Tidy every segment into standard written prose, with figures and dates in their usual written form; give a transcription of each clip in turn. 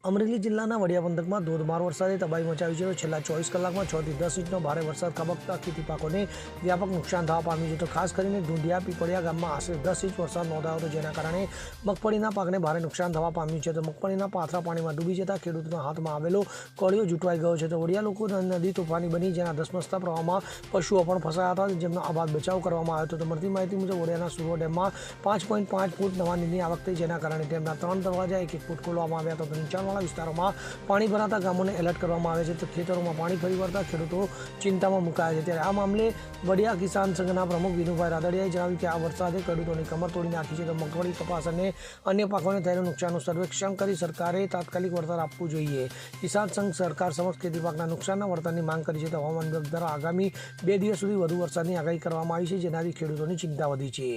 અમરેલી જિલ્લાના વડિયા પંથકમાં ધોધમાર વરસાદે તબાહી મચાવી છે. છેલ્લા 24 કલાકમાં 6 થી 10 ઇંચનો ભારે વરસાદ ખાબકતા ખેતી પાકોને વ્યાપક નુકસાન થવા પામ્યું છે. તો ખાસ કરીને ઢૂંઢિયા પીપળિયા ગામમાં આશરે 10 ઇંચ વરસાદ નોંધાયો હતો, જેના કારણે મગફળીના પાકને ભારે નુકસાન થવા પામ્યું છે. તો મગફળીના પાથરા પાણીમાં ડૂબી જતા ખેડૂતોના હાથમાં આવેલો કોળિયો જૂટવાઈ ગયો છે. તો વડિયા લોકો નદી તોફાની બની, જેના ધસમસતા પ્રવાહમાં પશુઓ પણ ફસાયા હતા, જેમનો આબાદ બચાવ કરવામાં આવ્યો હતો. તો મળતી માહિતી મુજબ વડિયાના સુરવો ડેમમાં 5.5 ફૂટ નવા નીરની આવક થઈ, જેના કારણે ડેમના 3 દરવાજા 1-1 ફૂટ ખોલવામાં આવ્યા હતા. તો નીચાણવાળા વિસ્તારોમાં પાણી ભરાતા ગામોને એલર્ટ કરવામાં આવે છે. તો ખેતરોમાં પાણી ફરી વળતા ખેડૂતો ચિંતામાં મુકાયા છે. ત્યારે આ મામલે વડિયા કિસાન સંઘના પ્રમુખ વિનુભાઈ રાદડિયાએ જણાવ્યું કે આ વરસાદે ખેડૂતોની કમર તોડી નાખી છે. તો મગફળી, કપાસ અને અન્ય પાકોને થયેલું નુકસાનનું સર્વેક્ષણ કરી સરકારે તાત્કાલિક વળતર આપવું જોઈએ. કિસાન સંઘ સરકાર સમક્ષ ખેતી પાકના નુકસાનના વળતરની માંગ કરી છે. તો હવામાન વિભાગ દ્વારા આગામી 2 દિવસ સુધી વધુ વરસાદની આગાહી કરવામાં આવી છે, જેનાથી ખેડૂતોની ચિંતા વધી છે.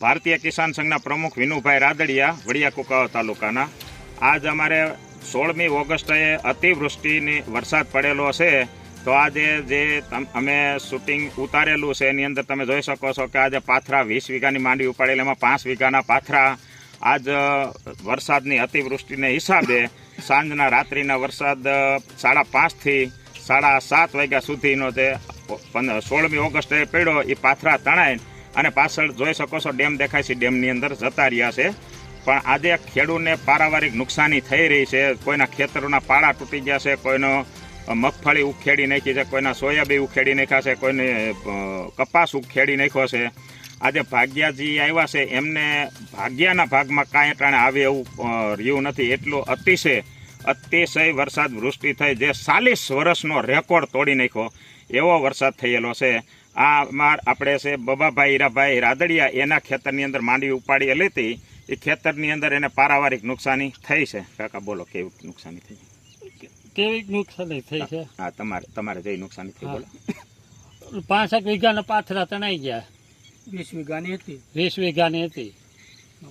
ભારતીય કિસાન સંઘના પ્રમુખ વિનુભાઈ રાદડિયા, વડિયા કુકાવા તાલુકાના. આજ અમારે 16મી ઓગસ્ટે અતિવૃષ્ટિની વરસાદ પડેલો છે. તો આજે જે અમે શૂટિંગ ઉતારેલું છે એની અંદર તમે જોઈ શકો છો કે આજે પાથરા 20 વીઘાની માંડી ઉપાડેલી, એમાં 5 વીઘાના પાથરા આજ વરસાદની અતિવૃષ્ટિને હિસાબે સાંજના રાત્રિના વરસાદ 5:30 થી 7:30 વાગ્યા સુધીનો તે 16મી ઓગસ્ટે પડ્યો. એ પાથરા તણાઈ અને પાછળ જોઈ શકો છો ડેમ દેખાય છે, ડેમની અંદર જતા રહ્યા છે. પણ આજે ખેડૂતને પારાવારિક નુકસાની થઈ રહી છે. કોઈના ખેતરોના પાળા તૂટી ગયા છે, કોઈનો મગફળી ઉખેડી નાખી છે, કોઈના સોયાબીન ઉખેડી નાખ્યા છે, કોઈને કપાસ ઉખેડી નાખ્યો છે. આજે ભાગ્યાજી આવ્યા છે, એમને ભાગ્યાના ભાગમાં કાંઈ ટાણે આવે એવું રહ્યું નથી. એટલો અતિશય વરસાદ વૃષ્ટિ થઈ, જે 40 વર્ષનો રેકોર્ડ તોડી નાખ્યો એવો વરસાદ થયેલો છે. આપણે છે બબાભાઈ હીરાભાઈ રાદડિયા, એના ખેતરની અંદર માંડવી ઉપાડી લેતી, એ ખેતરની અંદર એને પારાવારિક નુકસાની થઈ છે. કાકા બોલો, કેવી નુકસાની થઈ? કેવી નુકસાની થઈ છે? હા, તમારે જે નુકસાની થઈ બોલો. 5 વીઘાના પાથરા તણાઈ ગયા. 20 વીઘાની હતી. 20 વીઘાની હતી.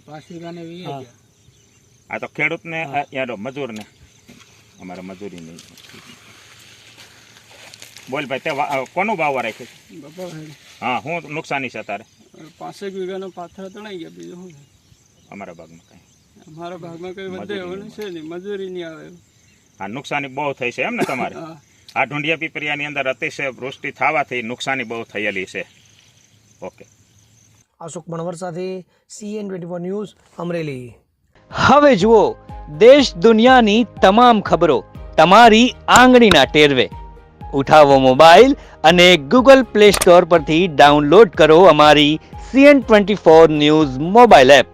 5 વીઘાને વી ગયા. આ તો ખેડૂતને યાર મજૂરને અમારે મજૂરી નહીં. બોલ ભાઈ, તે કોનું ભાવ રાખ્યું? હા, હું નુકસાની છે તારે? 5 વીઘાના પાથરા તણાઈ ગયા. બીજું શું? અમારા ભાગમાં કઈ? અમારા ભાગમાં કઈ વધે એવું છે નહીં, મજૂરી નહીં આવે. હા, નુકસાની બહુ થઈ છે એમ ને તમારે? આ ઢૂંઢિયા પીપરિયાની અંદર અતિશય વૃષ્ટિ થવાથી નુકસાની બહુ થયેલી છે. ઓકે. અશોક મણવર સાથે CN24 ન્યૂઝ, અમરેલી. હવે જુઓ દેશ દુનિયાની તમામ ખબરો તમારી આંગળીના ટેરવે. ઉઠાવો મોબાઈલ અને ગૂગલ પ્લે સ્ટોર પરથી ડાઉનલોડ કરો અમારી CN24 ન્યૂઝ મોબાઈલ એપ.